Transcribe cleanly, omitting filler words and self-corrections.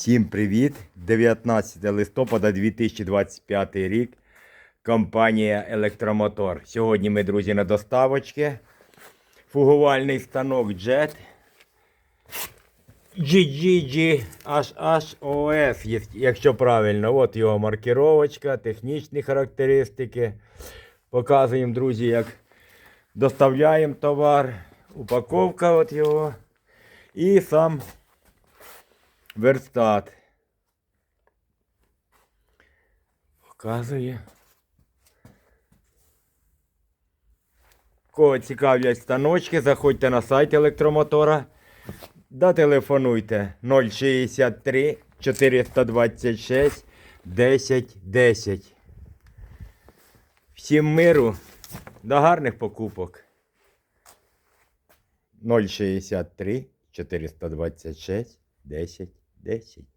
Всім привіт! 19 листопада 2025 рік. Компанія Електромотор. Сьогодні ми, друзі, на доставочці. Фугувальний станок JET. GGGHHOS, якщо правильно. От його маркировочка, технічні характеристики. Показуємо, друзі, як доставляємо товар. Упаковка от його. І сам верстат. Показує. Кого цікавлять станочки, заходьте на сайт електромотора. Да телефонуйте 063 426 10 10. Всім миру, до гарних покупок. 063 426 10 10.